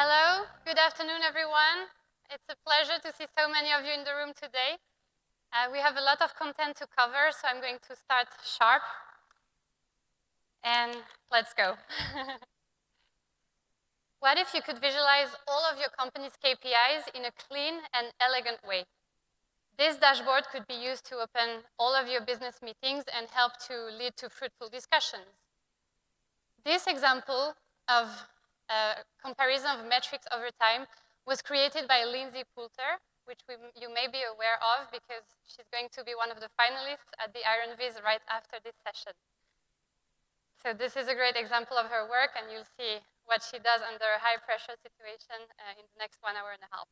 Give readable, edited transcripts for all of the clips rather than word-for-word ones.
Hello, good afternoon, everyone. It's a pleasure to see so many of you in the room today. We have a lot of content to cover, so I'm going to start sharp. And let's go. What if you could visualize all of your company's KPIs in a clean and elegant way? This dashboard could be used to open all of your business meetings and help to lead to fruitful discussions. This example of comparison of metrics over time was created by Lindsay Poulter, which you may be aware of because she's going to be one of the finalists at the Iron Viz right after this session. So this is a great example of her work, and you'll see what she does under a high-pressure situation in the next 1 hour and a half.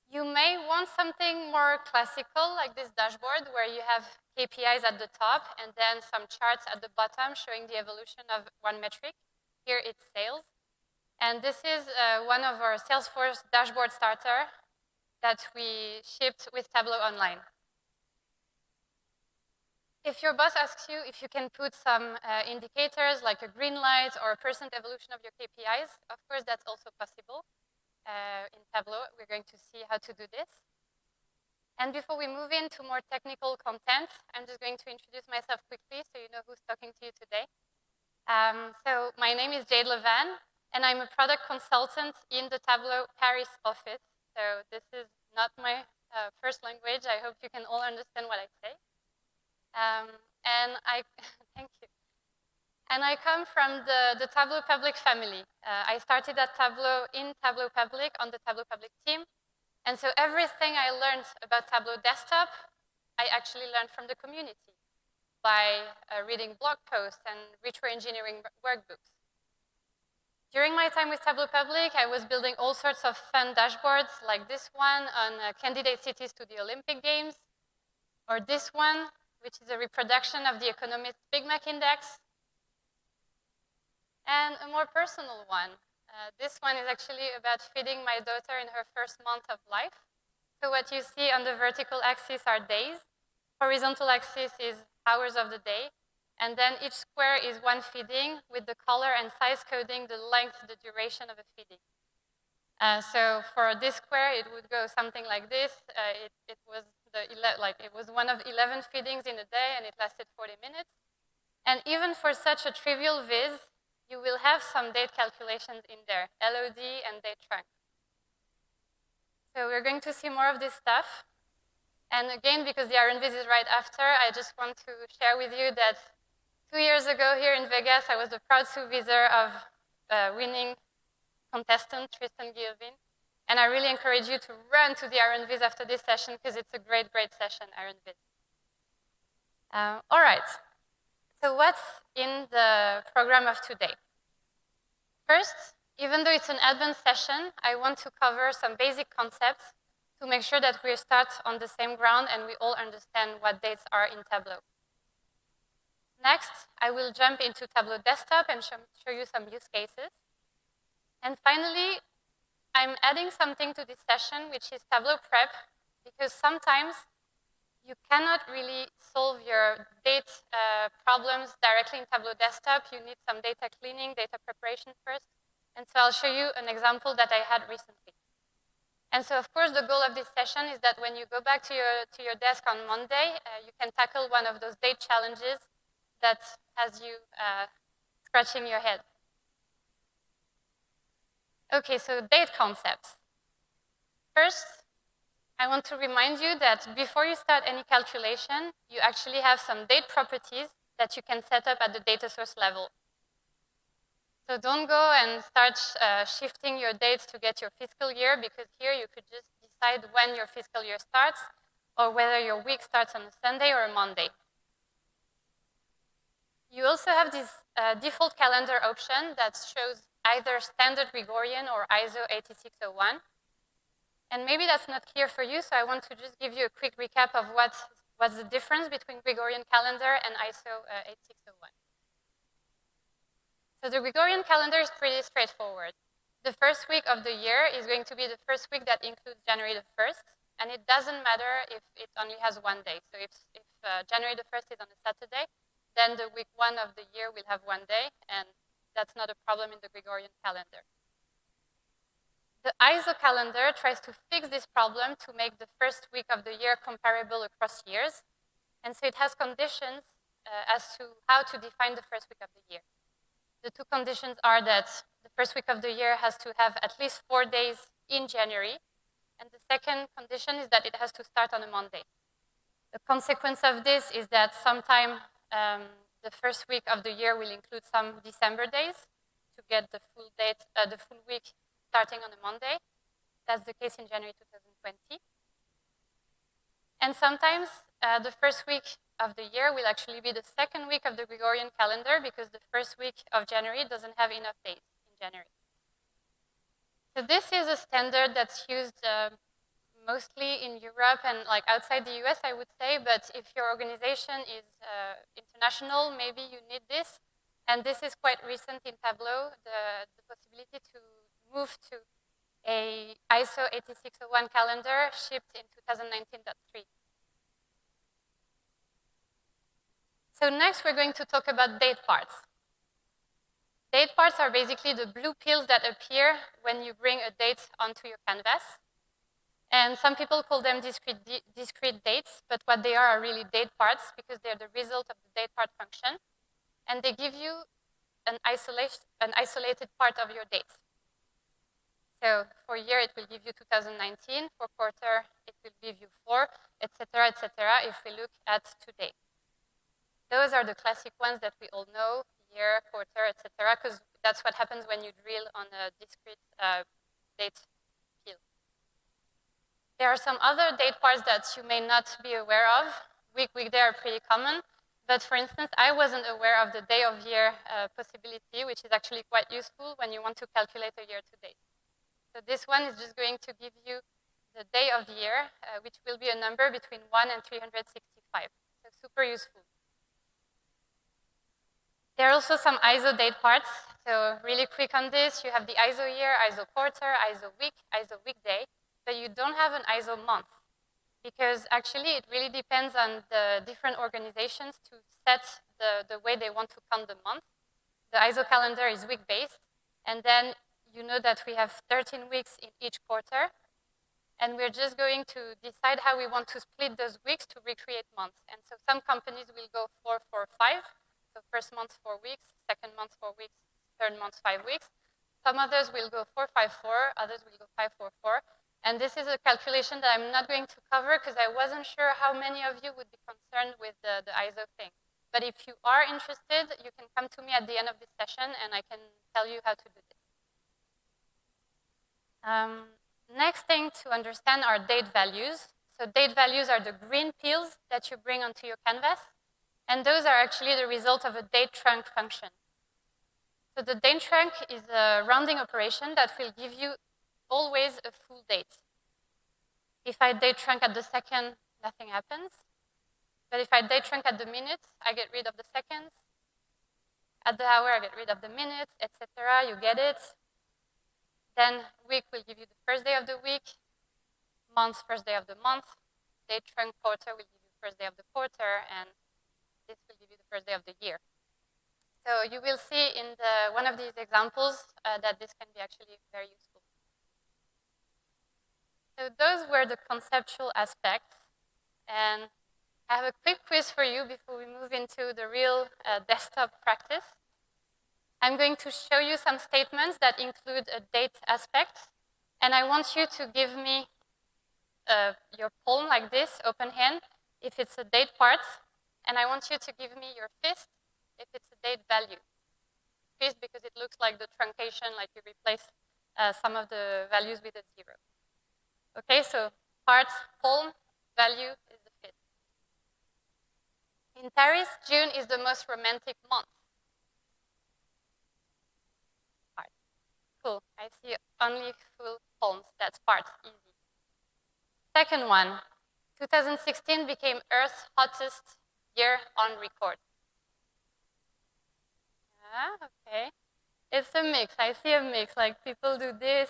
You may want something more classical, like this dashboard, where you have KPIs at the top and then some charts at the bottom showing the evolution of one metric. Here it's sales. And this is one of our Salesforce dashboard starter that we shipped with Tableau Online. If your boss asks you if you can put some indicators like a green light or a % evolution of your KPIs, of course that's also possible. In Tableau, we're going to see how to do this. And before we move into more technical content, I'm just going to introduce myself quickly so you know who's talking to you today. So my name is Jade, and I'm a product consultant in the Tableau Paris office. So this is not my first language. I hope you can all understand what I say. Thank you. And I come from the Tableau Public family. I started at Tableau in Tableau Public on the Tableau Public team. And so everything I learned about Tableau Desktop, I actually learned from the community by reading blog posts and retro-engineering workbooks. During my time with Tableau Public, I was building all sorts of fun dashboards like this one on candidate cities to the Olympic Games, or this one, which is a reproduction of the Economist Big Mac Index, and a more personal one. This one is actually about feeding my daughter in her first month of life. So what you see on the vertical axis are days. Horizontal axis is hours of the day. And then each square is one feeding with the color and size coding the length, the duration of a feeding. So for this square, it would go something like this. It was one of 11 feedings in a day, and it lasted 40 minutes. And even for such a trivial viz, you will have some date calculations in there, LOD and date trunk. So we're going to see more of this stuff. And again, because the Iron Viz is right after, I just want to share with you that 2 years ago here in Vegas, I was the proud supervisor of winning contestant, Tristan Guillovin. And I really encourage you to run to the Iron Viz after this session because it's a great, great session, Iron Viz. All right. So what's in the program of today? First, even though it's an advanced session, I want to cover some basic concepts to make sure that we start on the same ground and we all understand what dates are in Tableau. Next, I will jump into Tableau Desktop and show you some use cases. And finally, I'm adding something to this session, which is Tableau Prep, because sometimes you cannot really solve your date problems directly in Tableau Desktop. You need some data cleaning, data preparation first. And so I'll show you an example that I had recently. And so, of course, the goal of this session is that when you go back to your desk on Monday, you can tackle one of those date challenges that has you scratching your head. Okay, so date concepts. First, I want to remind you that before you start any calculation, you actually have some date properties that you can set up at the data source level. So don't go and start shifting your dates to get your fiscal year, because here you could just decide when your fiscal year starts or whether your week starts on a Sunday or a Monday. You also have this default calendar option that shows either standard Gregorian or ISO 8601. And maybe that's not clear for you, so I want to just give you a quick recap of what's the difference between Gregorian calendar and ISO 8601. So the Gregorian calendar is pretty straightforward. The first week of the year is going to be the first week that includes January the 1st, and it doesn't matter if it only has one day. So if January the 1st is on a Saturday, then the week 1 of the year will have one day, and that's not a problem in the Gregorian calendar. The ISO calendar tries to fix this problem to make the first week of the year comparable across years. And so it has conditions as to how to define the first week of the year. The two conditions are that the first week of the year has to have at least 4 days in January. And the second condition is that it has to start on a Monday. The consequence of this is that sometime the first week of the year will include some December days to get the full date, the full week starting on a Monday. That's the case in January 2020. And sometimes the first week of the year will actually be the second week of the Gregorian calendar because the first week of January doesn't have enough days in January. So this is a standard that's used mostly in Europe and like outside the US, I would say, but if your organization is international, maybe you need this. And this is quite recent in Tableau, the possibility to move to a ISO 8601 calendar shipped in 2019.3. So next we're going to talk about date parts. Date parts are basically the blue pills that appear when you bring a date onto your canvas. And some people call them discrete dates, but what they are really date parts because they're the result of the date part function. And they give you an isolated part of your date. So for year, it will give you 2019. For quarter, it will give you 4, etc., if we look at today. Those are the classic ones that we all know, year, quarter, etc., because that's what happens when you drill on a discrete date field. There are some other date parts that you may not be aware of. Week, weekday are pretty common. But for instance, I wasn't aware of the day of year possibility, which is actually quite useful when you want to calculate a year to date. So this one is just going to give you the day of year, which will be a number between 1 and 365. So super useful. There are also some ISO date parts. So really quick on this, you have the ISO year, ISO quarter, ISO week, ISO weekday, but you don't have an ISO month. Because actually it really depends on the different organizations to set the way they want to count the month. The ISO calendar is week-based, and then you know that we have 13 weeks in each quarter, and we're just going to decide how we want to split those weeks to recreate months. And so some companies will go 4, 4, 5, so first month 4 weeks, second month 4 weeks, third month 5 weeks. Some others will go 4, 5, 4, others will go 5, 4, 4. And this is a calculation that I'm not going to cover because I wasn't sure how many of you would be concerned with the ISO thing. But if you are interested, you can come to me at the end of this session and I can tell you how to do this. Next thing to understand are date values. So date values are the green pills that you bring onto your canvas. And those are actually the result of a date trunk function. So the date trunk is a rounding operation that will give you always a full date. If I date trunk at the second, nothing happens. But if I date trunk at the minute, I get rid of the seconds. At the hour, I get rid of the minutes, etc. You get it. Then week will give you the first day of the week. Month, first day of the month. Date trunk quarter will give you the first day of the quarter. And this will give you the first day of the year. So you will see in one of these examples that this can be actually very useful. So those were the conceptual aspects. And I have a quick quiz for you before we move into the real desktop practice. I'm going to show you some statements that include a date aspect. And I want you to give me your palm like this, open hand, if it's a date part. And I want you to give me your fist if it's a date value. Fist because it looks like the truncation, like you replace some of the values with a 0. Okay, so part, palm, value is the fist. In Paris, June is the most romantic month. Part. Cool, I see only full palms, that's part, easy. Second one, 2016 became Earth's hottest year on record. Okay. It's a mix. I see a mix. Like people do this.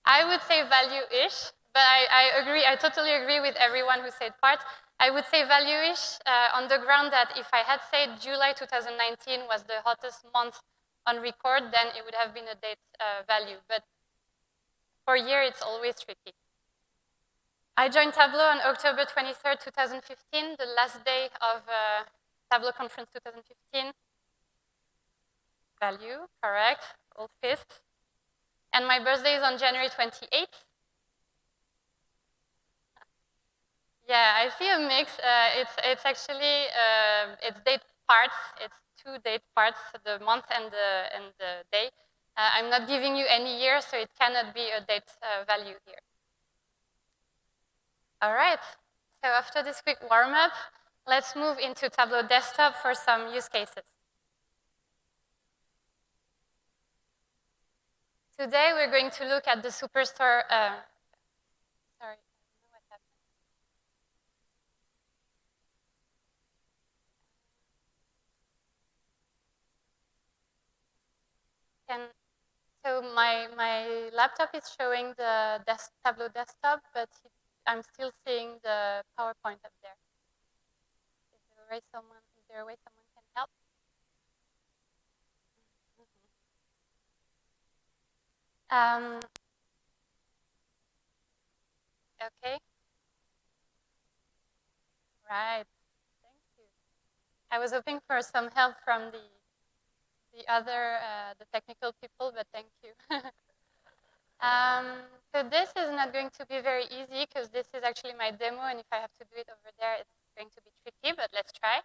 I would say value-ish, but I agree. I totally agree with everyone who said part. I would say value-ish on the ground that if I had said July 2019 was the hottest month on record, then it would have been a date value. But for year, it's always tricky. I joined Tableau on October 23rd, 2015, the last day of Tableau Conference 2015. Value, correct, all fists. And my birthday is on January 28th. Yeah, I see a mix. It's actually it's date parts. It's 2 date parts, the month and the day. I'm not giving you any year, so it cannot be a date value here. All right. So after this quick warm-up, let's move into Tableau Desktop for some use cases. Today we're going to look at the Superstore. Sorry, I don't know what happened. So my laptop is showing the Tableau Desktop, but I'm still seeing the PowerPoint up there. Is there a way someone can help? Okay. Right. Thank you. I was hoping for some help from the technical people, but thank you. So this is not going to be very easy because this is actually my demo, and if I have to do it over there, it's going to be tricky, but let's try.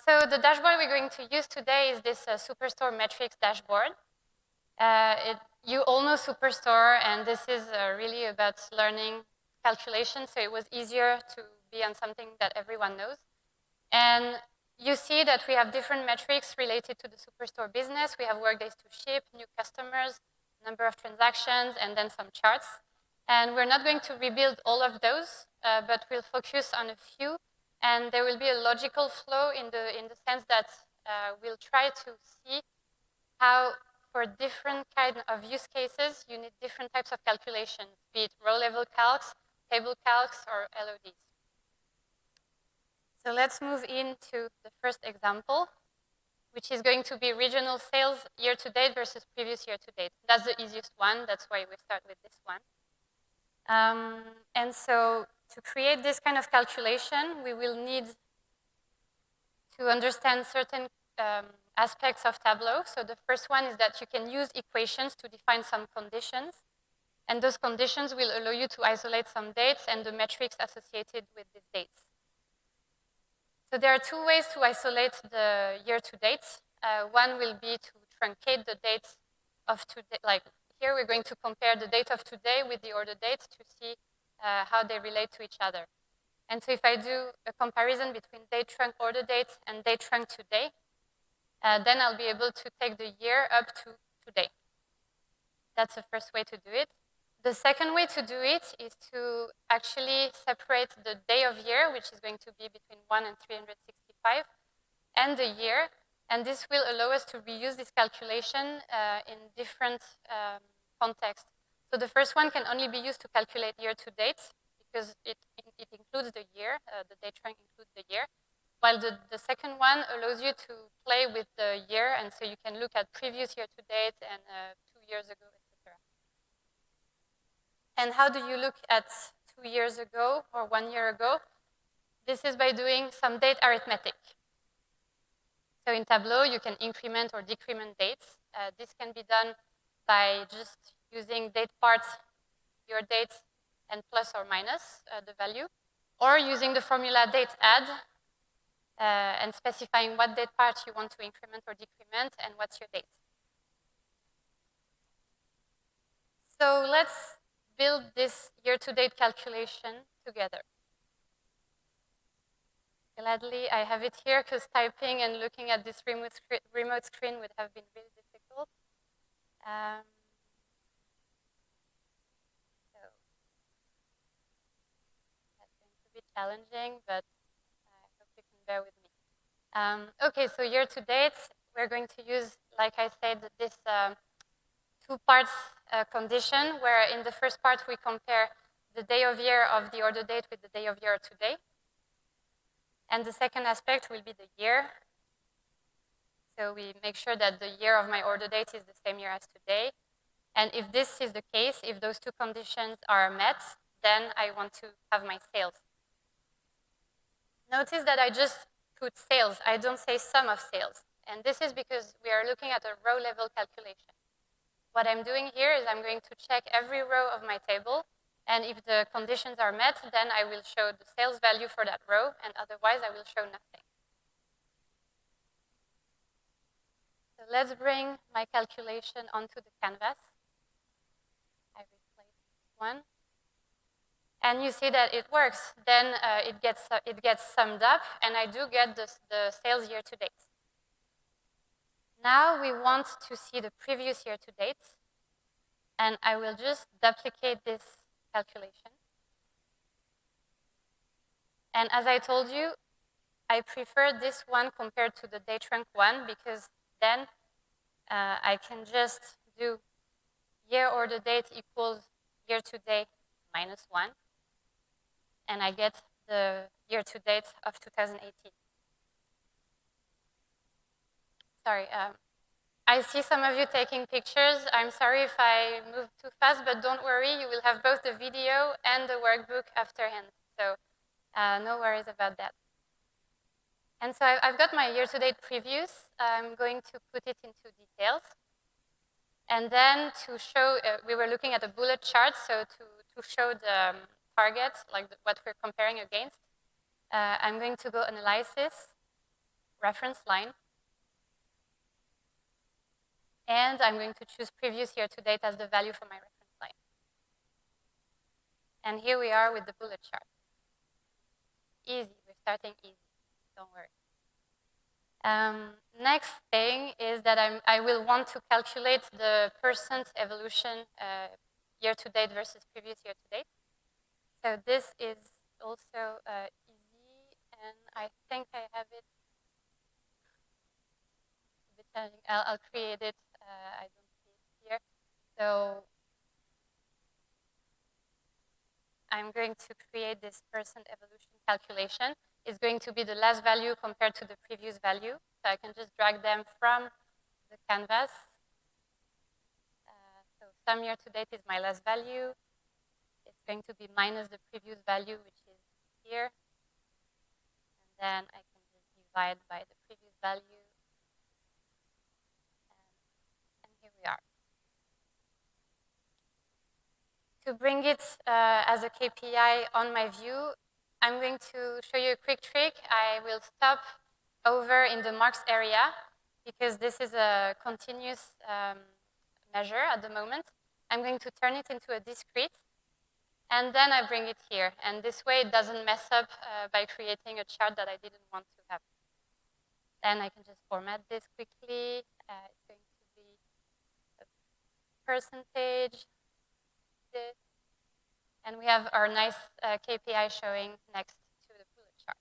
So the dashboard we're going to use today is this Superstore metrics dashboard. You all know Superstore, and this is really about learning calculation, so it was easier to be on something that everyone knows. And you see that we have different metrics related to the Superstore business. We have workdays to ship, new customers, number of transactions, and then some charts. And we're not going to rebuild all of those, but we'll focus on a few. And there will be a logical flow in the sense that we'll try to see how, for different kind of use cases, you need different types of calculations, be it row-level calcs, table calcs, or LODs. So let's move into the first example, which is going to be regional sales year-to-date versus previous year-to-date. That's the easiest one. That's why we start with this one. And so to create this kind of calculation, we will need to understand certain aspects of Tableau. So the first one is that you can use equations to define some conditions. And those conditions will allow you to isolate some dates and the metrics associated with these dates. So there are 2 ways to isolate the year-to-date. One will be to truncate the dates of today. Like here, we're going to compare the date of today with the order date to see how they relate to each other. And so if I do a comparison between date trunc order date and date trunc today, then I'll be able to take the year up to today. That's the first way to do it. The second way to do it is to actually separate the day of year, which is going to be between 1 and 365, and the year. And this will allow us to reuse this calculation in different contexts. So the first one can only be used to calculate year-to-date because it includes the year. The date trunc includes the year. While the second one allows you to play with the year, and so you can look at previous year-to-date and 2 years ago, etc. And how do you look at 2 years ago or 1 year ago? This is by doing some date arithmetic. So in Tableau, you can increment or decrement dates. This can be done by just using date parts, your date, and plus or minus the value, or using the formula date add and specifying what date part you want to increment or decrement and what's your date. So let's build this year-to-date calculation together. Gladly, I have it here because typing and looking at this remote screen would have been really difficult. So that's going to be challenging, but I hope you can bear with me. Okay, so year-to-date, we're going to use, like I said, this 2 parts condition, where in the first part we compare the day of year of the order date with the day of year today. And the second aspect will be the year. So we make sure that the year of my order date is the same year as today. And if this is the case, if those two conditions are met, then I want to have my sales. Notice that I just put sales. I don't say sum of sales. And this is because we are looking at a row level calculation. What I'm doing here is I'm going to check every row of my table. And if the conditions are met, then I will show the sales value for that row. And otherwise, I will show nothing. So let's bring my calculation onto the canvas. I replace this one. And you see that it works. Then it gets summed up, and I do get the sales year to date. Now we want to see the previous year to date, and I will just duplicate this calculation. And as I told you, I prefer this one compared to the date rank one because then I can just do year order date equals year to date minus 1. And I get the year to date of 2018. Sorry, I see some of you taking pictures. I'm sorry if I move too fast, but don't worry, you will have both the video and the workbook afterhand. So no worries about that. And so I've got my year-to-date previews. I'm going to put it into details. And then to show, we were looking at a bullet chart, so to show the targets, like what we're comparing against, I'm going to go analysis, reference line, and I'm going to choose previous year to date as the value for my reference line. And here we are with the bullet chart. Easy, we're starting easy, don't worry. Next thing is that I will want to calculate the % evolution year to date versus previous year to date. So this is also easy, and I think I have it. I'll create it. I don't see it here. So I'm going to create this % evolution calculation. It's going to be the last value compared to the previous value. So I can just drag them from the canvas. So sum year to date is my last value. It's going to be minus the previous value, which is here. And then I can just divide by the previous value. And here we are. To bring it as a KPI on my view, I'm going to show you a quick trick. I will stop over in the marks area because this is a continuous measure at the moment. I'm going to turn it into a discrete, and then I bring it here. And this way it doesn't mess up by creating a chart that I didn't want to have. Then I can just format this quickly. It's going to be a percentage. This. And we have our nice KPI showing next to the bullet chart.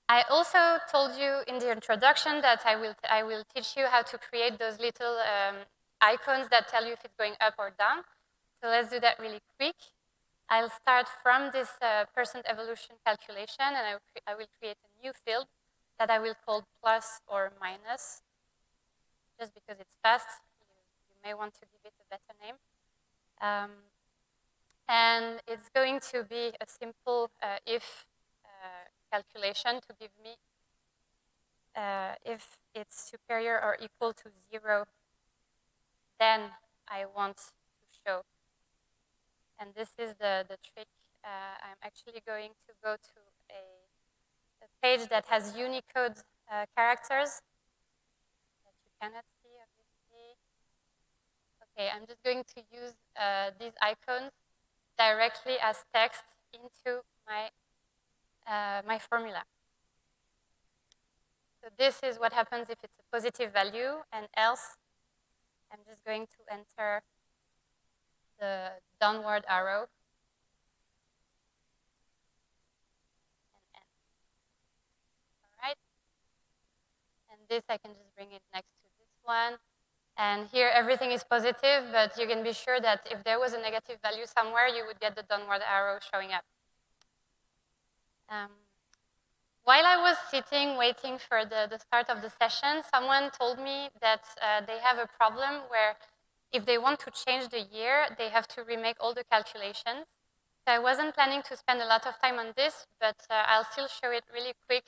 I also told you in the introduction that I will teach you how to create those little icons that tell you if it's going up or down. So let's do that really quick. I'll start from this % evolution calculation, and I will create a new field that I will call plus or minus, just because it's fast. You may want to give it a better name. And it's going to be a simple if calculation to give me if it's superior or equal to 0, then I want to show. And this is the trick. I'm actually going to go to a page that has Unicode characters that you cannot see, obviously. Okay, I'm just going to use these icons directly as text into my, my formula. So this is what happens if it's a positive value, and else I'm just going to enter the downward arrow and end. All right. And this I can just bring it next to this one. And here everything is positive, but you can be sure that if there was a negative value somewhere, you would get the downward arrow showing up. While I was sitting waiting for the start of the session, someone told me that they have a problem where if they want to change the year, they have to remake all the calculations. So I wasn't planning to spend a lot of time on this, but I'll still show it really quick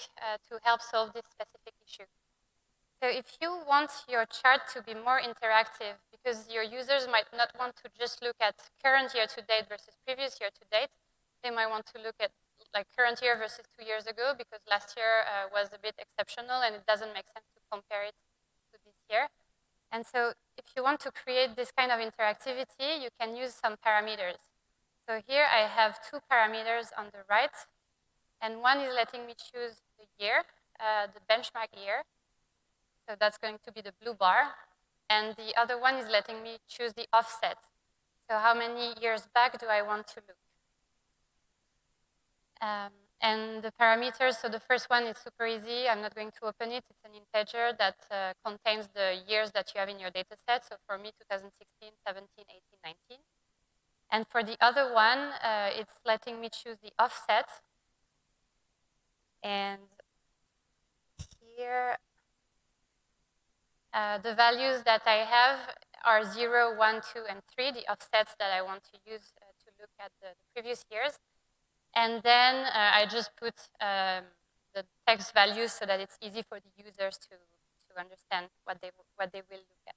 to help solve this specific issue. So if you want your chart to be more interactive, because your users might not want to just look at current year to date versus previous year to date, they might want to look at like current year versus 2 years ago, because last year was a bit exceptional and it doesn't make sense to compare it to this year. And so if you want to create this kind of interactivity, you can use some parameters. So here I have 2 parameters on the right, and one is letting me choose the year, the benchmark year. So that's going to be the blue bar. And the other one is letting me choose the offset. So how many years back do I want to look? And the parameters, so the first one is super easy. I'm not going to open it. It's an integer that contains the years that you have in your data set. So for me, 2016, 17, 18, 19. And for the other one, it's letting me choose the offset. And here, the values that I have are 0, 1, 2, and 3, the offsets that I want to use to look at the previous years. And then I just put the text values so that it's easy for the users to understand what they will look at.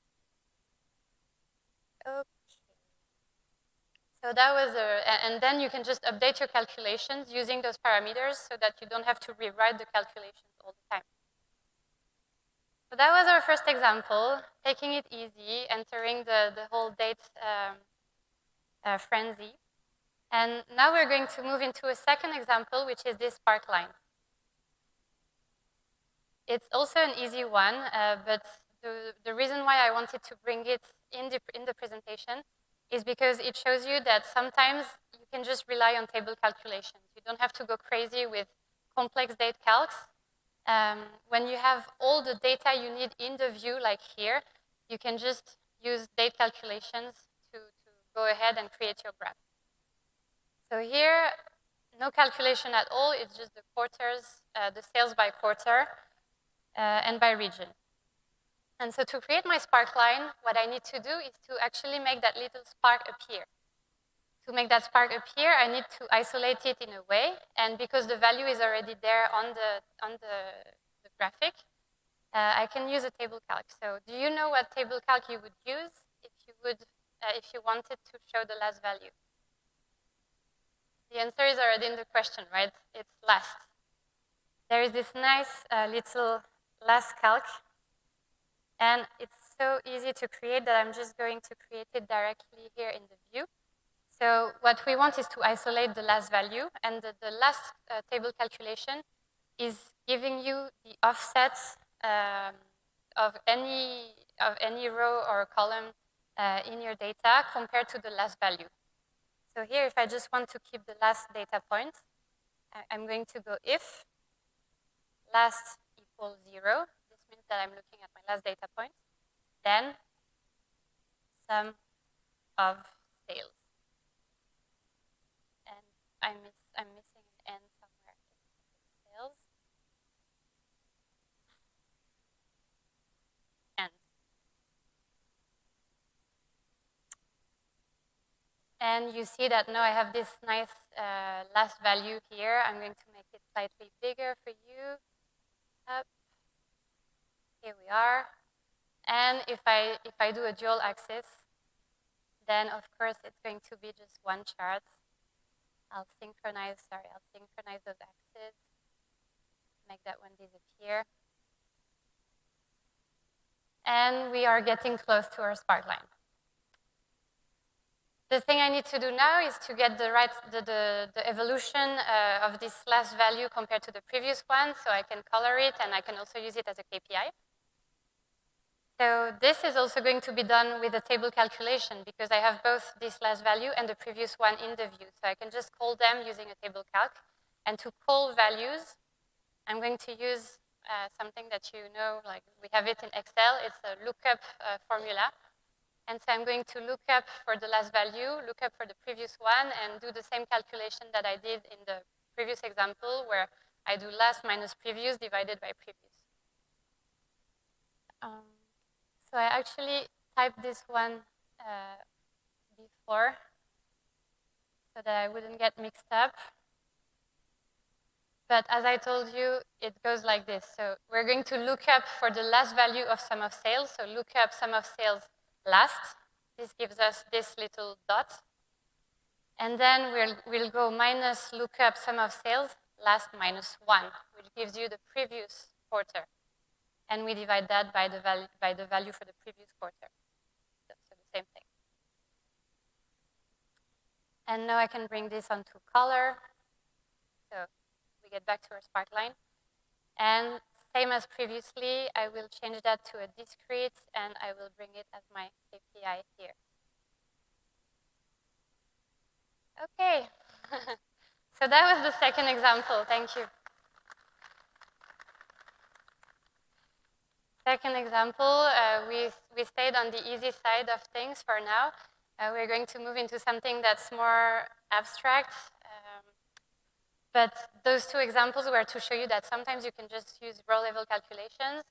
Okay. So that was and then you can just update your calculations using those parameters so that you don't have to rewrite the calculations all the time. So that was our first example, taking it easy, entering the whole date frenzy. And now we're going to move into a second example, which is this spark line. It's also an easy one, but the reason why I wanted to bring it in the presentation is because it shows you that sometimes you can just rely on table calculations. You don't have to go crazy with complex date calcs. When you have all the data you need in the view, like here, you can just use date calculations to go ahead and create your graph. So here, no calculation at all. It's just the quarters, the sales by quarter, and by region. And so to create my spark line, what I need to do is to actually make that little spark appear. To make that spark appear, I need to isolate it in a way. And because the value is already there on the graphic, I can use a table calc. So do you know what table calc you would use if you wanted to show the last value? The answer is already in the question, right? It's last. There is this nice little last calc, and it's so easy to create that I'm just going to create it directly here in the view. So what we want is to isolate the last value, and the last table calculation is giving you the offsets of any row or column in your data compared to the last value. So here, if I just want to keep the last data point, I'm going to go if last equals 0. This means that I'm looking at my last data point. Then sum of sales. And I'm missing an n somewhere. Sales. End. And you see that now I have this nice last value here. I'm going to make it slightly bigger for you. Up. Here we are. And if I do a dual axis, then of course it's going to be just one chart. I'll synchronize those axes, make that one disappear. And we are getting close to our spark line. The thing I need to do now is to get the evolution of this last value compared to the previous one, so I can color it and I can also use it as a KPI. So this is also going to be done with a table calculation because I have both this last value and the previous one in the view. So I can just call them using a table calc. And to call values, I'm going to use something that you know, like we have it in Excel. It's a lookup formula. And so I'm going to look up for the last value, look up for the previous one, and do the same calculation that I did in the previous example where I do last minus previous divided by previous. So I actually typed this one before so that I wouldn't get mixed up. But as I told you, it goes like this. So we're going to look up for the last value of sum of sales. So look up sum of sales last. This gives us this little dot. And then we'll go minus lookup sum of sales last minus 1, which gives you the previous quarter. And we divide that by the value for the previous quarter. So the same thing. And now I can bring this onto color. So we get back to our sparkline. And same as previously, I will change that to a discrete, and I will bring it as my KPI here. Okay. So that was the second example. Thank you. Second example, we stayed on the easy side of things for now. We're going to move into something that's more abstract. But those two examples were to show you that sometimes you can just use row-level calculations.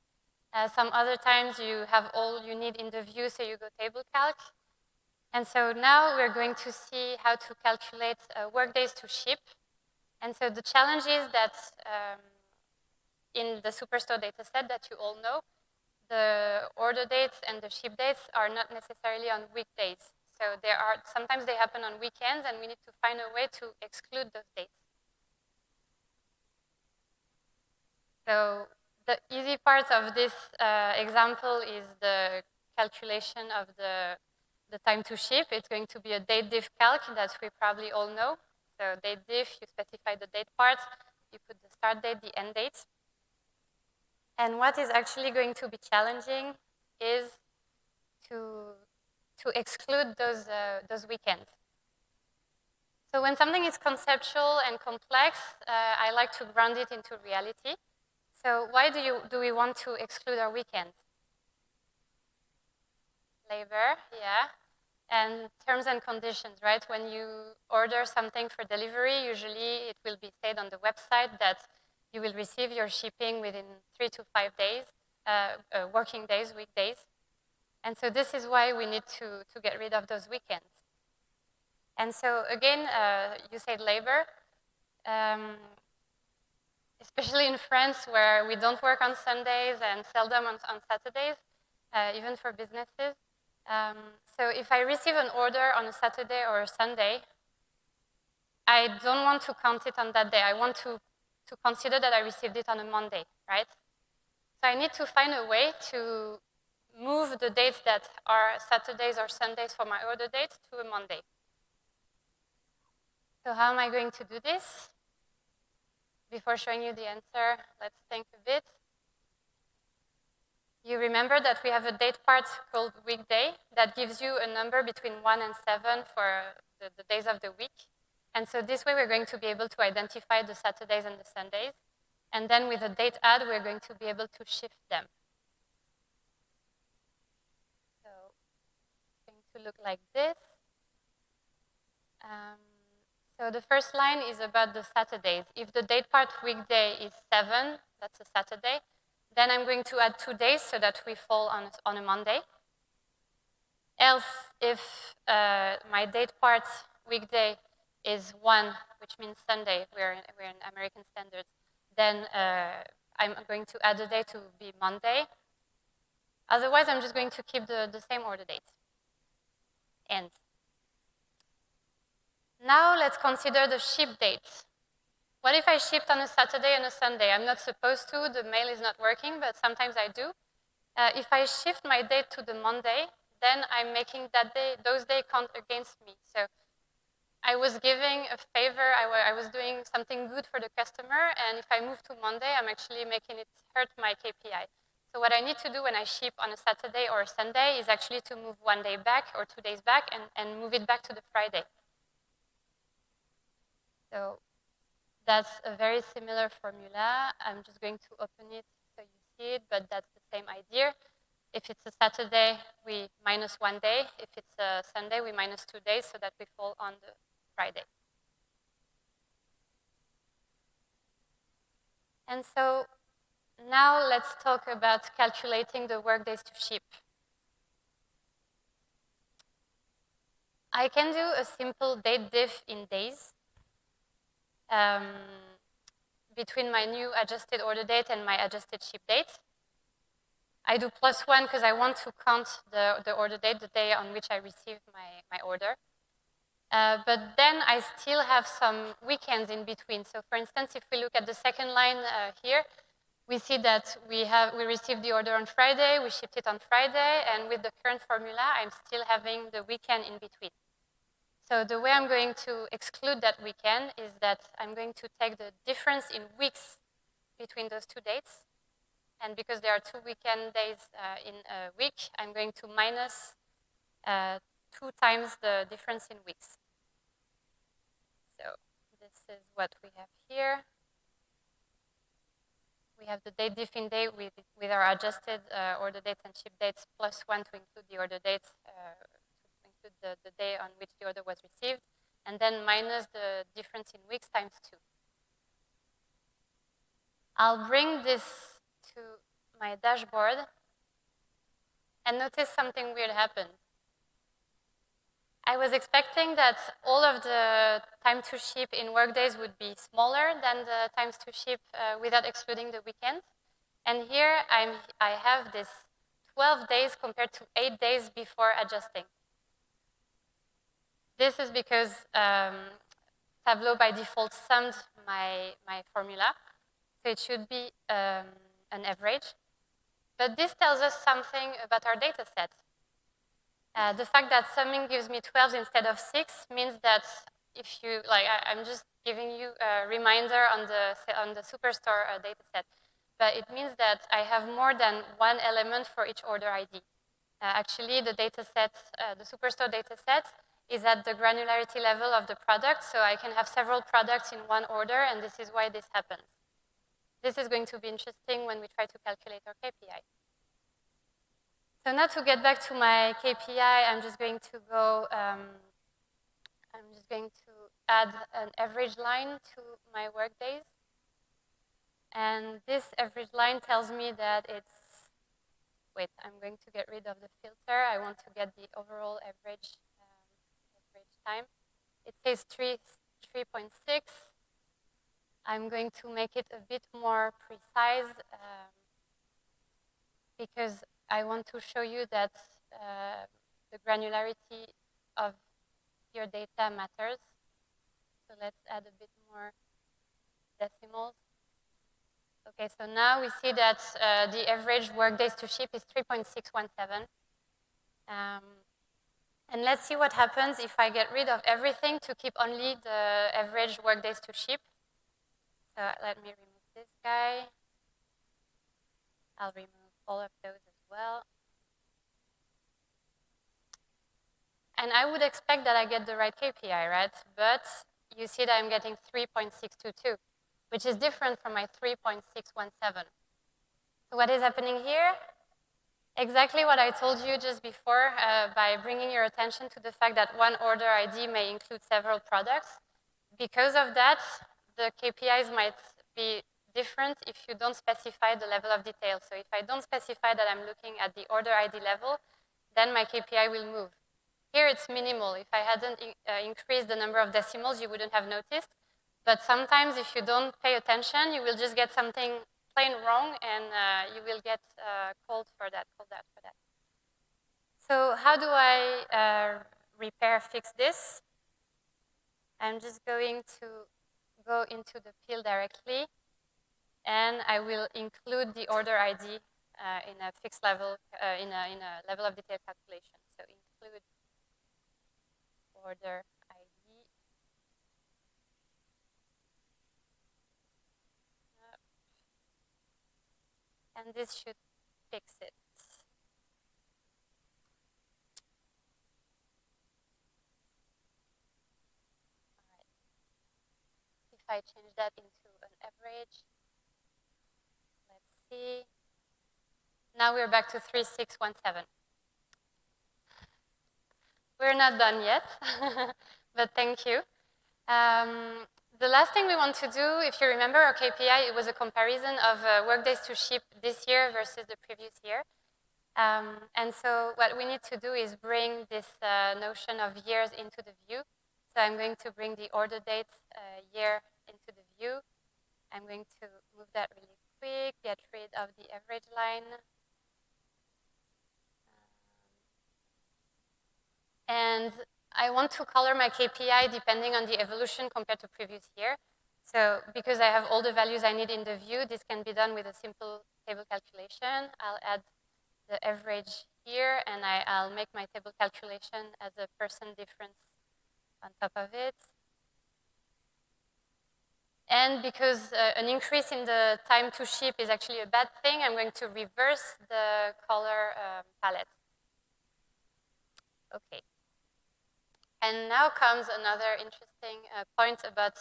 Some other times you have all you need in the view, so you go table calc. And so now we're going to see how to calculate workdays to ship. And so the challenge is that in the Superstore dataset that you all know, the order dates and the ship dates are not necessarily on weekdays. So sometimes they happen on weekends, and we need to find a way to exclude those dates. So the easy part of this example is the calculation of the time to ship. It's going to be a date diff calc that we probably all know. So date diff, you specify the date part, you put the start date, the end date. And what is actually going to be challenging is to exclude those weekends. So when something is conceptual and complex, I like to ground it into reality. So why do we want to exclude our weekends? Labor, yeah. And terms and conditions, right? When you order something for delivery, usually it will be said on the website that you will receive your shipping within 3 to 5 days, working days, weekdays. And so this is why we need to get rid of those weekends. And so again, you said labor. Especially in France, where we don't work on Sundays and seldom on Saturdays, even for businesses. So if I receive an order on a Saturday or a Sunday, I don't want to count it on that day. I want to consider that I received it on a Monday, right? So I need to find a way to move the dates that are Saturdays or Sundays for my order date to a Monday. So how am I going to do this? Before showing you the answer, let's think a bit. You remember that we have a date part called weekday that gives you a number between 1 and 7 for the days of the week. And so this way we're going to be able to identify the Saturdays and the Sundays. And then with a date add, we're going to be able to shift them. So it's going to look like this. So the first line is about the Saturdays. If the date part weekday is 7, that's a Saturday, then I'm going to add 2 days so that we fall on a Monday. Else, if my date part weekday is 1, which means Sunday, we're in American standards, then I'm going to add a day to be Monday. Otherwise, I'm just going to keep the same order date. End. Now let's consider the ship date. What if I shipped on a Saturday and a Sunday? I'm not supposed to, the mail is not working, but sometimes I do. If I shift my date to the Monday, then I'm making those days count against me. So I was giving a favor, I was doing something good for the customer, and if I move to Monday, I'm actually making it hurt my KPI. So what I need to do when I ship on a Saturday or a Sunday is actually to move 1 day back or 2 days back and move it back to the Friday. So that's a very similar formula. I'm just going to open it so you see it, but that's the same idea. If it's a Saturday, we minus 1 day. If it's a Sunday, we minus 2 days so that we fall on the Friday. And so now let's talk about calculating the workdays to ship. I can do a simple date diff in days between my new adjusted order date and my adjusted ship date. I do +1 because I want to count the order date, the day on which I received my order. But then I still have some weekends in between. So for instance, if we look at the second line here, we see that we received the order on Friday, we shipped it on Friday, and with the current formula, I'm still having the weekend in between. So the way I'm going to exclude that weekend is that I'm going to take the difference in weeks between those two dates. And because there are 2 weekend days in a week, I'm going to minus 2 times the difference in weeks. So this is what we have here. We have the date diff in day with our adjusted order dates and ship dates +1 to include the order date, to include the day on which the order was received, and then minus the difference in weeks times 2. I'll bring this to my dashboard and notice something weird happened. I was expecting that all of the time to ship in workdays would be smaller than the times to ship without excluding the weekend. And here I have this 12 days compared to 8 days before adjusting. This is because Tableau by default summed my formula. So it should be an average. But this tells us something about our data set. The fact that summing gives me 12 instead of 6 means that if you, I'm just giving you a reminder on the Superstore data set. But it means that I have more than one element for each order ID. Actually, the data set, the Superstore data set is at the granularity level of the product. So I can have several products in one order, and this is why this happens. This is going to be interesting when we try to calculate our KPI. So now to get back to my KPI, I'm just going to go, I'm just going to add an average line to my workdays. And this average line tells me that it's, wait, I'm going to get rid of the filter. I want to get the overall average time. It says 3.6. I'm going to make it a bit more precise because I want to show you that the granularity of your data matters. So let's add a bit more decimals. Okay, so now we see that the average workdays to ship is 3.617. And let's see what happens if I get rid of everything to keep only the average workdays to ship. So let me remove this guy. I'll remove all of those as well. And I would expect that I get the right KPI, right? But you see that I'm getting 3.622, which is different from my 3.617. So what is happening here? Exactly what I told you just before by bringing your attention to the fact that one order ID may include several products. Because of that, the KPIs might be different if you don't specify the level of detail. So if I don't specify that I'm looking at the order ID level, then my KPI will move. Here it's minimal. If I hadn't increased the number of decimals, you wouldn't have noticed. But sometimes if you don't pay attention, you will just get something plain wrong and you will get called out for that. So how do I fix this? I'm just going to go into the field directly and I will include the order ID in a fixed level, in a level of detail calculation. So include order ID. And this should fix it. All right. If I change that into an average, let's see. Now we're back to 3.617. We're not done yet, but thank you. the last thing we want to do, if you remember our KPI, it was a comparison of workdays to ship this year versus the previous year. And so what we need to do is bring this notion of years into the view. So I'm going to bring the order date year into the view. I'm going to move that really quick, get rid of the average line. And I want to color my KPI depending on the evolution compared to previous year. So because I have all the values I need in the view, this can be done with a simple table calculation. I'll add the average here, and I'll make my table calculation as a % difference on top of it. And because an increase in the time to ship is actually a bad thing, I'm going to reverse the color palette. Okay. And now comes another interesting point about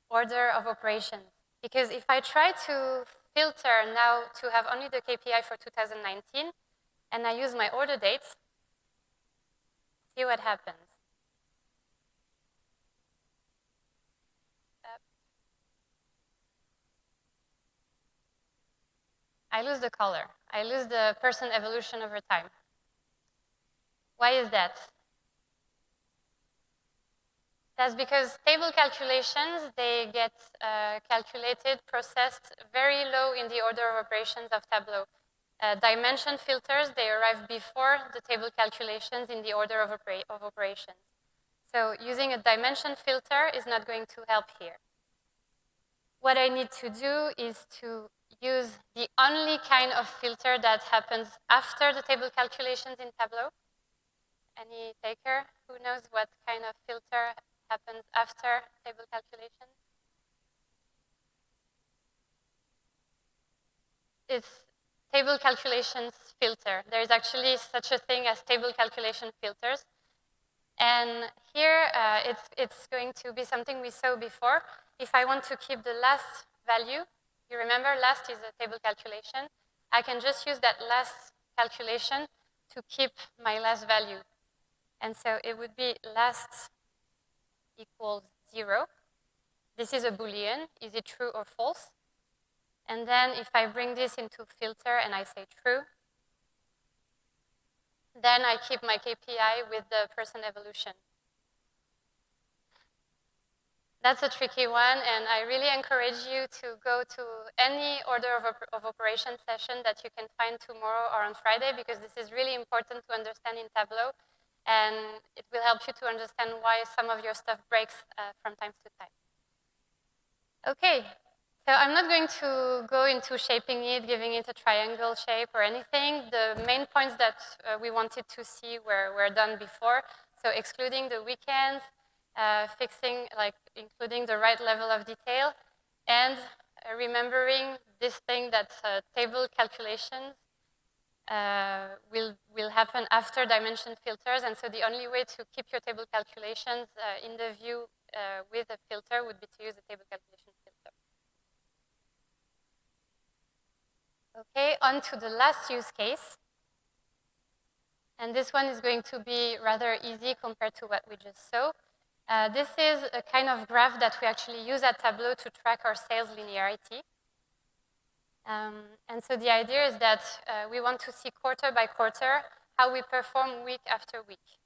order of operations. Because if I try to filter now to have only the KPI for 2019, and I use my order date, see what happens. I lose the color. I lose the % evolution over time. Why is that? That's because table calculations, they get calculated, processed very low in the order of operations of Tableau. Dimension filters, they arrive before the table calculations in the order of operations. So using a dimension filter is not going to help here. What I need to do is to use the only kind of filter that happens after the table calculations in Tableau. Any taker who knows what kind of filter happens after table calculation? It's table calculations filter. There is actually such a thing as table calculation filters. And here, it's going to be something we saw before. If I want to keep the last value, you remember last is a table calculation, I can just use that last calculation to keep my last value. And so it would be last equals 0. This is a Boolean. Is it true or false? And then if I bring this into filter and I say true, then I keep my KPI with the % evolution. That's a tricky one, and I really encourage you to go to any order of operation session that you can find tomorrow or on Friday, because this is really important to understand in Tableau, and it will help you to understand why some of your stuff breaks from time to time. Okay, so I'm not going to go into shaping it, giving it a triangle shape or anything. The main points that we wanted to see were done before. So excluding the weekends, fixing, like including the right level of detail, and remembering this thing that table calculations will happen after dimension filters. And so the only way to keep your table calculations in the view with a filter would be to use a table calculation filter. Okay, on to the last use case. And this one is going to be rather easy compared to what we just saw. This is a kind of graph that we actually use at Tableau to track our sales linearity. And so the idea is that we want to see quarter by quarter how we perform week after week.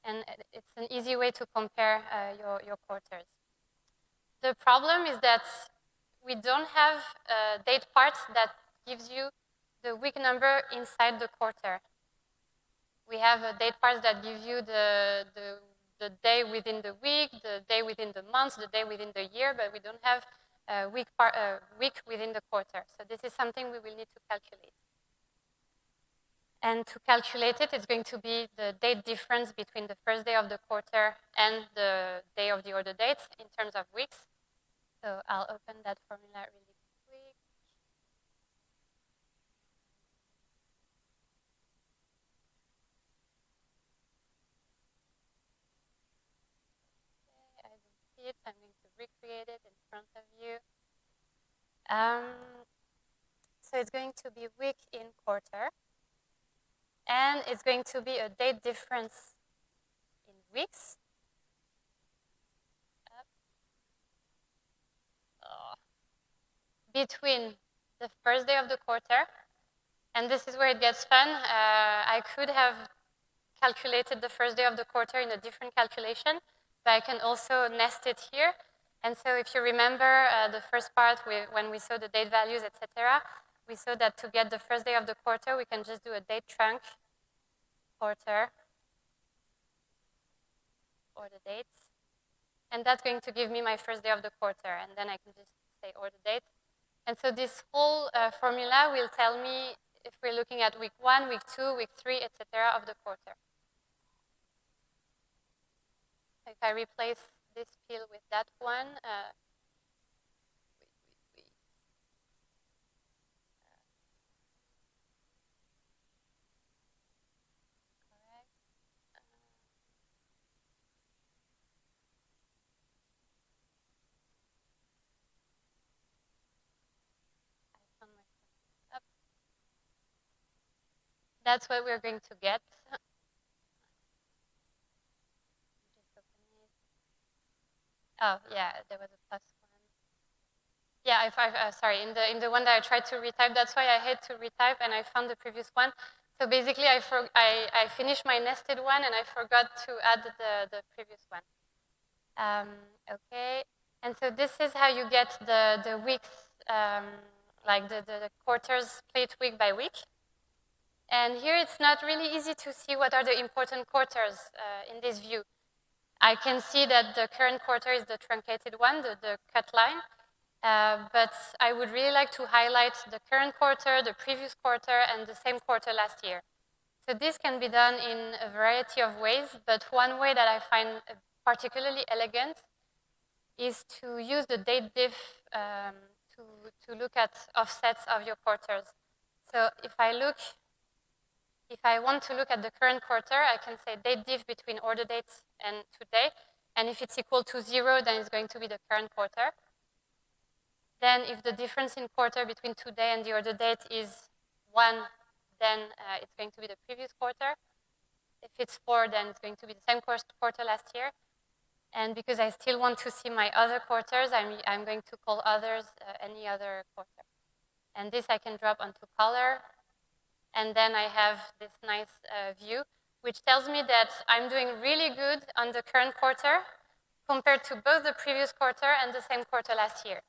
And it's an easy way to compare your quarters. The problem is that we don't have a date part that gives you the week number inside the quarter. We have a date parts that give you the day within the week, the day within the month, the day within the year, but we don't have a week within the quarter. So this is something we will need to calculate. And to calculate it, it's going to be the date difference between the first day of the quarter and the day of the order date in terms of weeks. So I'll open that formula really quick. Okay, I don't see it. I'm going to recreate it in front of you. So it's going to be week in quarter. And it's going to be a date difference in weeks. between the first day of the quarter, and this is where it gets fun. I could have calculated the first day of the quarter in a different calculation, but I can also nest it here. And so if you remember the first part when we saw the date values, etc., we saw that to get the first day of the quarter, we can just do a date trunc quarter or the dates. And that's going to give me my first day of the quarter. And then I can just say or the date. And so this whole formula will tell me if we're looking at week 1, week 2, week 3, etc. of the quarter. If I replace this pill with that one, that's what we're going to get. Oh, yeah, there was a plus one. Yeah, sorry, in the one that I tried to retype, that's why I had to retype and I found the previous one. So basically, I finished my nested one and I forgot to add the previous one. Okay, and so this is how you get the weeks, like the quarters split week by week. And here it's not really easy to see what are the important quarters in this view. I can see that the current quarter is the truncated one, the cut line. But I would really like to highlight the current quarter, the previous quarter, and the same quarter last year. So this can be done in a variety of ways, but one way that I find particularly elegant is to use the date diff to look at offsets of your quarters. So if I want to look at the current quarter, I can say date diff between order date and today. And if it's equal to 0, then it's going to be the current quarter. Then if the difference in quarter between today and the order date is 1, then it's going to be the previous quarter. If it's 4, then it's going to be the same quarter last year. And because I still want to see my other quarters, I'm going to call others any other quarter. And this I can drop onto color. And then I have this nice view, which tells me that I'm doing really good on the current quarter compared to both the previous quarter and the same quarter last year.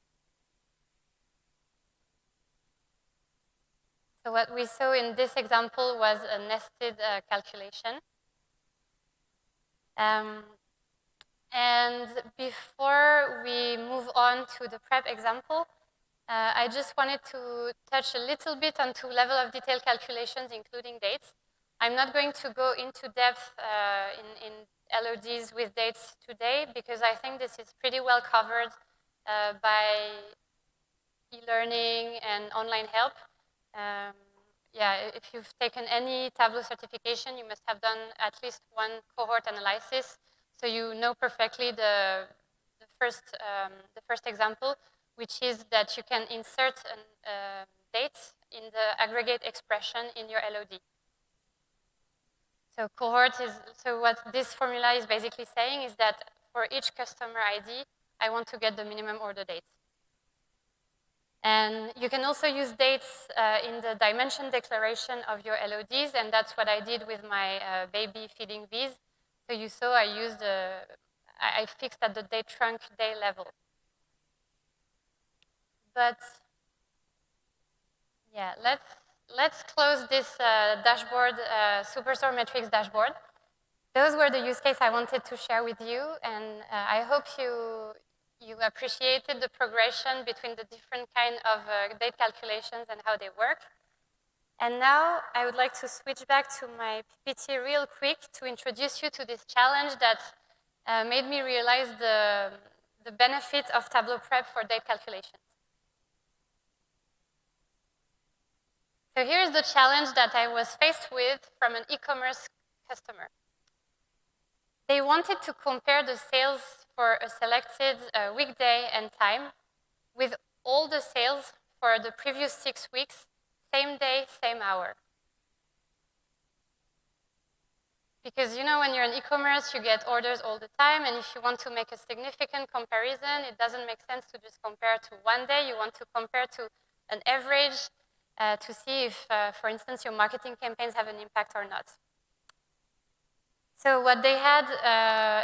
So what we saw in this example was a nested calculation. And before we move on to the prep example, I just wanted to touch a little bit on 2 level of detail calculations, including dates. I'm not going to go into depth in LODs with dates today, because I think this is pretty well covered by e-learning and online help. Yeah, if you've taken any Tableau certification, you must have done at least one cohort analysis, so you know perfectly the first example, which is that you can insert a date in the aggregate expression in your LOD. So cohort is, so what this formula is basically saying is that for each customer ID, I want to get the minimum order date. And you can also use dates in the dimension declaration of your LODs, and that's what I did with my baby feeding bees. So you saw I fixed at the date trunc day level. But yeah, let's close this dashboard, Superstore metrics dashboard. Those were the use cases I wanted to share with you, and I hope you appreciated the progression between the different kind of date calculations and how they work. And now I would like to switch back to my PPT real quick to introduce you to this challenge that made me realize the benefit of Tableau Prep for date calculations. So here's the challenge that I was faced with from an e-commerce customer. They wanted to compare the sales for a selected weekday and time with all the sales for the previous 6 weeks, same day, same hour. Because when you're in e-commerce, you get orders all the time, and if you want to make a significant comparison, it doesn't make sense to just compare to one day. You want to compare to an average to see if, for instance, your marketing campaigns have an impact or not. So what they had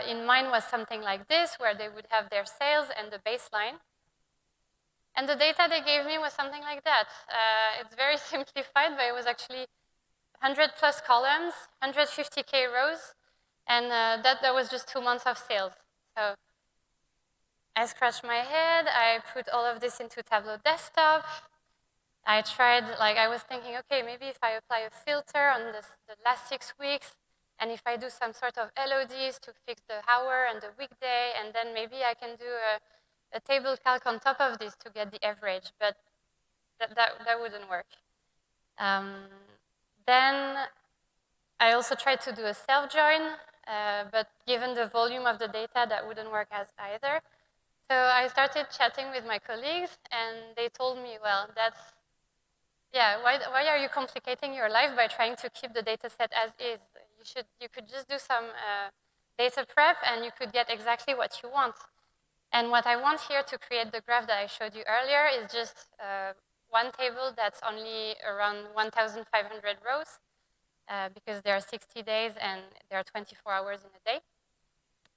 in mind was something like this, where they would have their sales and the baseline. And the data they gave me was something like that. It's very simplified, but it was actually 100 plus columns, 150K rows, and that was just 2 months of sales. So I scratched my head, I put all of this into Tableau Desktop. I tried, I was thinking, okay, maybe if I apply a filter on the last 6 weeks, and if I do some sort of LODs to fix the hour and the weekday, and then maybe I can do a table calc on top of this to get the average, but that wouldn't work. Then I also tried to do a self-join, but given the volume of the data, that wouldn't work as either. So I started chatting with my colleagues, and they told me, well, why are you complicating your life by trying to keep the data set as is? You could just do some data prep, and you could get exactly what you want. And what I want here to create the graph that I showed you earlier is just one table that's only around 1,500 rows, because there are 60 days and there are 24 hours in a day.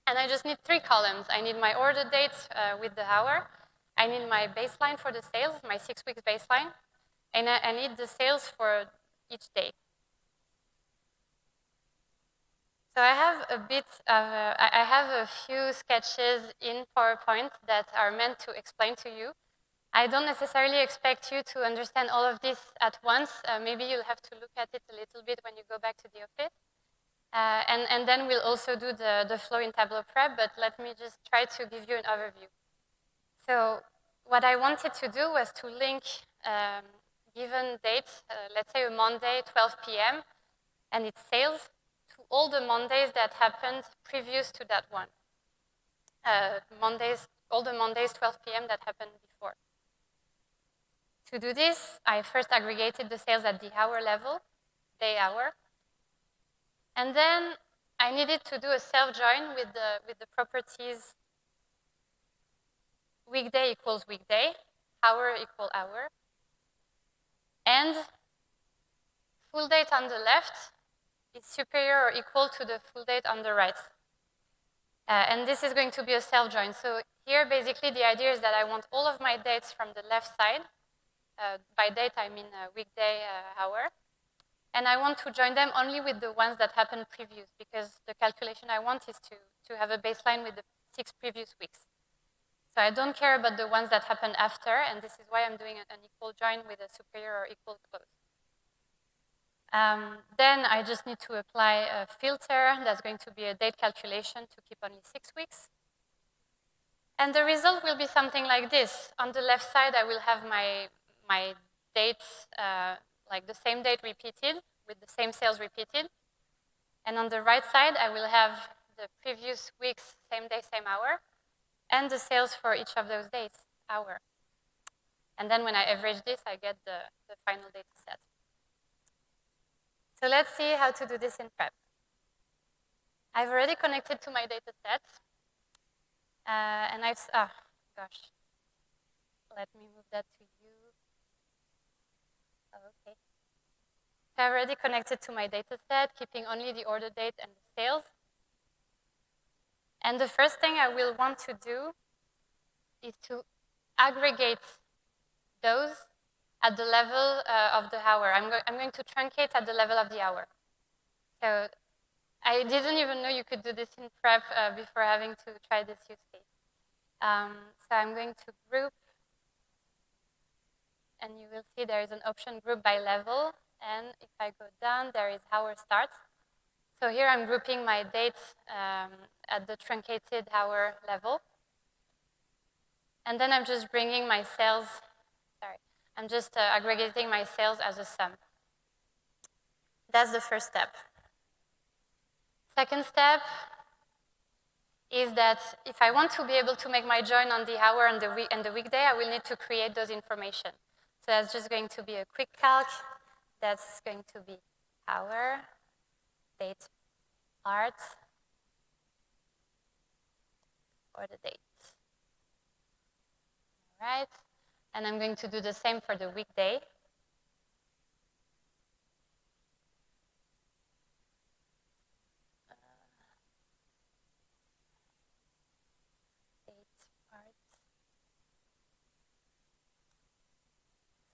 And I just need 3 columns. I need my order date with the hour. I need my baseline for the sales, my 6 weeks baseline. And I need the sales for each day. So I have a few sketches in PowerPoint that are meant to explain to you. I don't necessarily expect you to understand all of this at once. Maybe you'll have to look at it a little bit when you go back to the office. And then we'll also do the flow in Tableau Prep, but let me just try to give you an overview. So what I wanted to do was to link given dates, let's say a Monday, 12 p.m., and its sales, to all the Mondays that happened previous to that one. All the Mondays, 12 p.m. that happened before. To do this, I first aggregated the sales at the hour level, day hour. And then I needed to do a self-join with the properties weekday equals weekday, hour equal hour, and full date on the left is superior or equal to the full date on the right. And this is going to be a self-join. So here, basically, the idea is that I want all of my dates from the left side. By date, I mean weekday hour. And I want to join them only with the ones that happened previous, because the calculation I want is to have a baseline with the 6 previous weeks. So I don't care about the ones that happened after, and this is why I'm doing an equal join with a superior or equal close. Then I just need to apply a filter that's going to be a date calculation to keep only 6 weeks. And the result will be something like this. On the left side, I will have my dates, like the same date repeated, with the same sales repeated. And on the right side, I will have the previous week's same day, same hour, and the sales for each of those days, hour. And then when I average this, I get the final data set. So let's see how to do this in prep. I've already connected to my data set. And gosh. Let me move that to you. Oh, okay. So I've already connected to my data set, keeping only the order date and the sales. And the first thing I will want to do is to aggregate those at the level of the hour. I'm going to truncate at the level of the hour. So I didn't even know you could do this in prep before having to try this use case. So I'm going to group, and you will see there is an option group by level. And if I go down, there is hour start. So here I'm grouping my dates at the truncated hour level. And then I'm just bringing my sales, I'm just aggregating my sales as a sum. That's the first step. Second step is that if I want to be able to make my join on the hour and the weekday, I will need to create those information. So that's just going to be a quick calc. That's going to be hour, date, part, order date. All right, and I'm going to do the same for the weekday.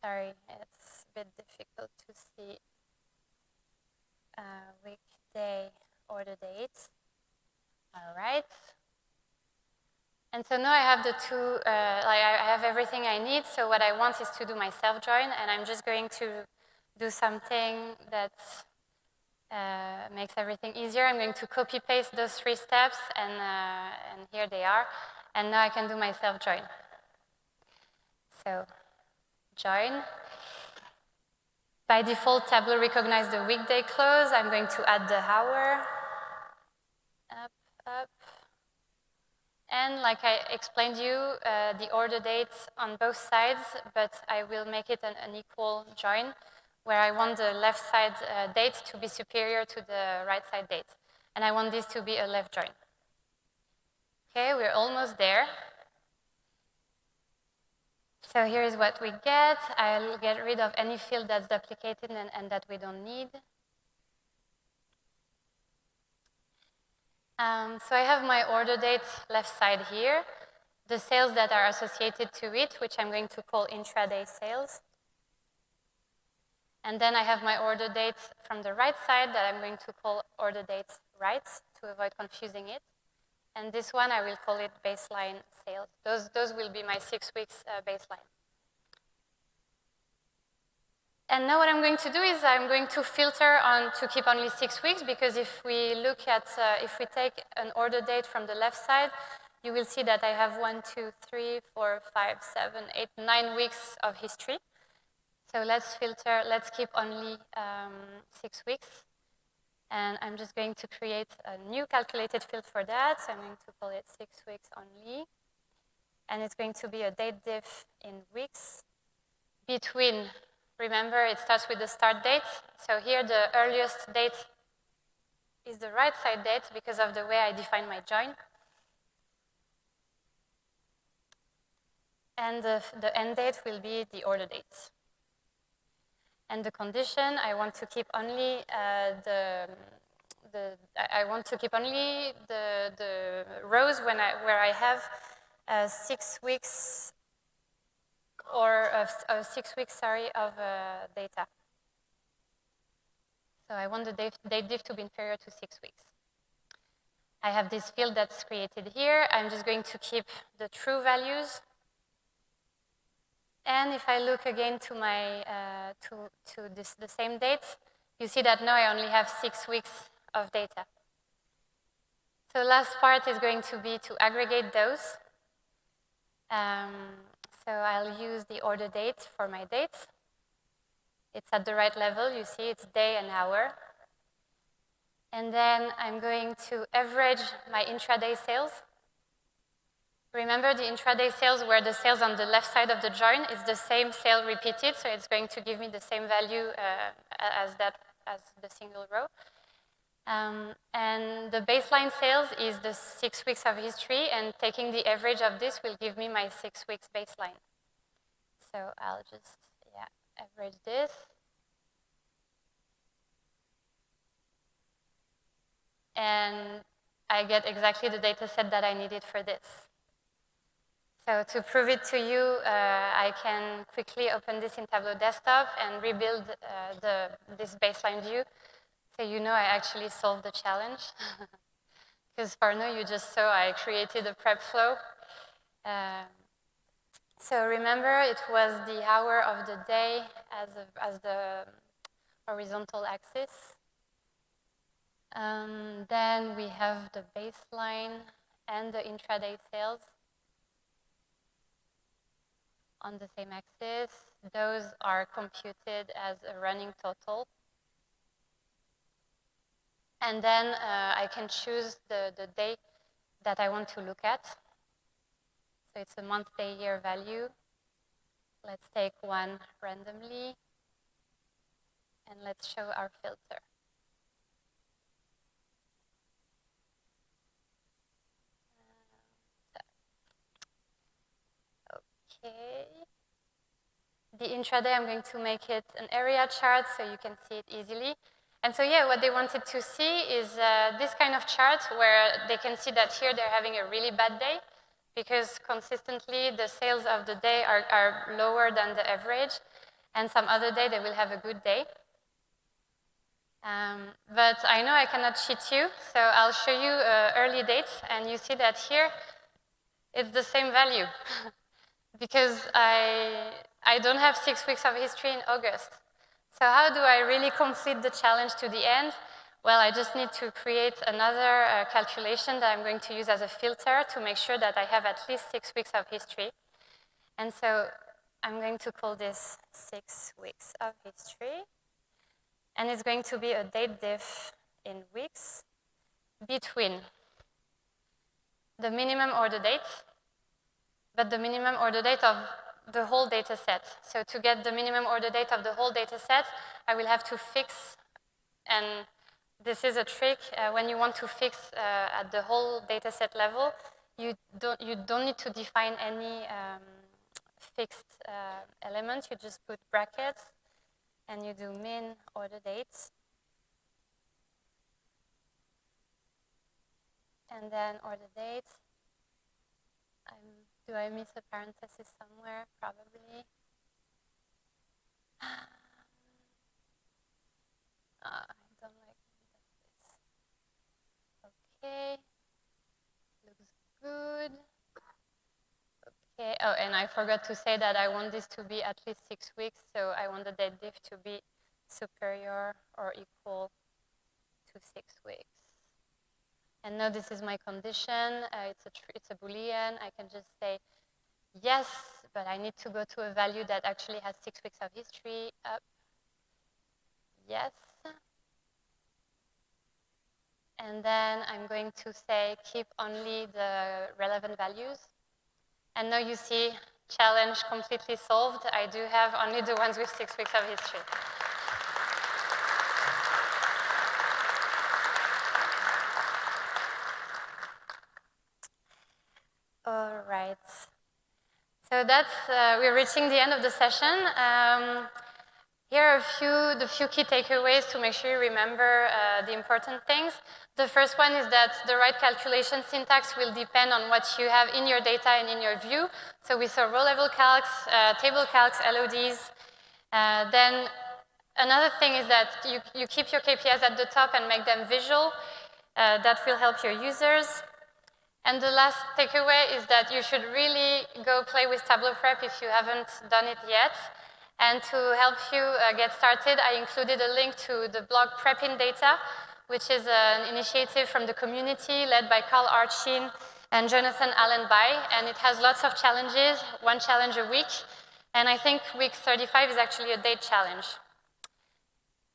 Sorry, it's a bit difficult to see weekday order date. All right. And so now I have the two, I have everything I need. So what I want is to do my self-join, and I'm just going to do something that makes everything easier. I'm going to copy-paste those 3 steps, and here they are. And now I can do my self-join. So join. By default, Tableau recognizes the weekday close. I'm going to add the hour. Up, up. And like I explained you, the order date on both sides, but I will make it an equal join, where I want the left side date to be superior to the right side date. And I want this to be a left join. Okay, we're almost there. So here's what we get. I'll get rid of any field that's duplicated and that we don't need. So I have my order date left side here, the sales that are associated to it, which I'm going to call intraday sales. And then I have my order date from the right side that I'm going to call order date right to avoid confusing it. And this one, I will call it baseline sales. Those will be my 6 weeks baseline. And now what I'm going to do is I'm going to filter on to keep only 6 weeks, because if we look at, if we take an order date from the left side, you will see that I have 1, 2, 3, 4, 5, 7, 8, 9 weeks of history. So let's filter, let's keep only 6 weeks. And I'm just going to create a new calculated field for that. So I'm going to call it 6 weeks only. And it's going to be a date diff in weeks between, remember, it starts with the start date. So here the earliest date is the right side date because of the way I define my join. And the end date will be the order date. And the condition, I want to keep only the rows where I have 6 weeks or 6 weeks, of data. So I want the date diff to be inferior to 6 weeks. I have this field that's created here. I'm just going to keep the true values. And if I look again to my the same dates, you see that now I only have 6 weeks of data. So last part is going to be to aggregate those. So I'll use the order date for my dates. It's at the right level. You see it's day and hour. And then I'm going to average my intraday sales. Remember, the intraday sales were the sales on the left side of the join. It's the same sale repeated, so it's going to give me the same value as the single row. And the baseline sales is the 6 weeks of history, and taking the average of this will give me my 6 weeks baseline. So I'll just, average this. And I get exactly the data set that I needed for this. So to prove it to you, I can quickly open this in Tableau Desktop and rebuild this baseline view. So you know I actually solved the challenge. Because for now, you just saw I created a prep flow. So remember, it was the hour of the day as the horizontal axis. Then we have the baseline and the intraday sales on the same axis. Those are computed as a running total. And then I can choose the day that I want to look at. So it's a month, day, year value. Let's take one randomly. And let's show our filter. Okay. The intraday, I'm going to make it an area chart so you can see it easily. And so yeah, what they wanted to see is this kind of chart where they can see that here they're having a really bad day because consistently the sales of the day are lower than the average, and some other day they will have a good day. But I know I cannot cheat you, so I'll show you early dates, and you see that here it's the same value because I don't have 6 weeks of history in August. So how do I really complete the challenge to the end? Well, I just need to create another calculation that I'm going to use as a filter to make sure that I have at least 6 weeks of history. And so I'm going to call this 6 weeks of history. And it's going to be a date diff in weeks between the minimum order date, but the minimum order date of the whole data set. So to get the minimum order date of the whole data set, I will have to fix, and this is a trick, when you want to fix at the whole data set level, you don't need to define any fixed element, you just put brackets, and you do min order dates. And then order date. Do I miss a parenthesis somewhere? Probably. I don't like this. Okay. Looks good. Okay. Oh, and I forgot to say that I want this to be at least 6 weeks, so I want the date diff to be superior or equal to 6 weeks. And now this is my condition. It's a Boolean. I can just say yes, but I need to go to a value that actually has 6 weeks of history. Up. Yes. And then I'm going to say keep only the relevant values. And now you see, challenge completely solved. I do have only the ones with 6 weeks of history. All right. So that's, we're reaching the end of the session. Here are the few key takeaways to make sure you remember the important things. The first one is that the right calculation syntax will depend on what you have in your data and in your view. So we saw row-level calcs, table calcs, LODs. Then another thing is that you keep your KPIs at the top and make them visual. That will help your users. And the last takeaway is that you should really go play with Tableau Prep if you haven't done it yet. And to help you get started, I included a link to the blog Prep in Data, which is an initiative from the community led by Carl Archin and Jonathan Allen-By. And it has lots of challenges, 1 challenge a week. And I think week 35 is actually a date challenge.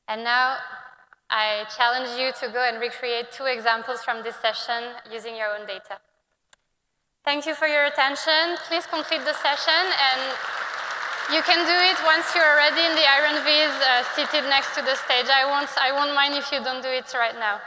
And now I challenge you to go and recreate 2 examples from this session using your own data. Thank you for your attention. Please complete the session, and you can do it once you're already in the Iron Viz seated next to the stage. I won't mind if you don't do it right now.